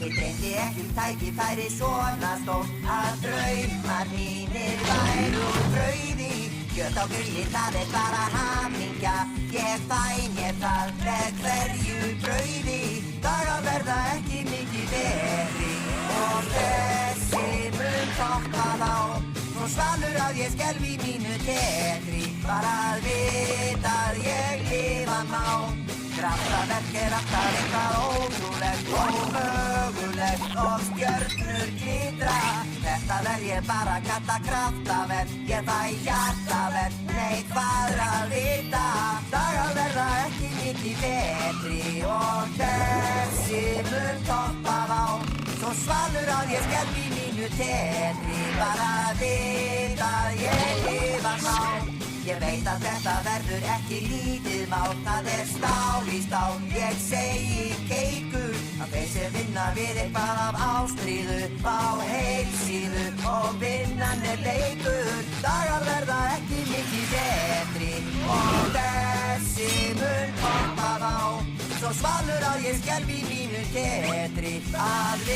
Ég dreymdi ekki tækifæri svona stórt að draumar mínir væru úr brauði. Kjöt á grilli, það bara hamingja. Ég fæ mér það með hverju brauði. Dagar verða ekki mikið betri og þessi mun toppa þá. Svo svalur að ég skelfi mínu tetri, bara að vita að ég lifa má. Kraftaverk alltaf eitthvað ótrúlegt, ómögulegt og stjörnur glitra. Þetta verð ég bara að kalla kraftaverk, ég fæ hjartaverk, nei hvað að vita. Dagar verða ekki mikið betri og þessi mun toppa þá. Svo svalur að ég skelfi mínu tetri, bara að vita að ég lifa má. Ég veit að þetta verður ekki lítið mál, það stál í stál. Ég segi keikur að þeir sem vinna við eitthvað af ástríðu á heilsíðu og vinnan leikur. Dagar verða ekki mikið betri og þessi mun toppa þá. Svo svalur að ég skelfi mínu tetri að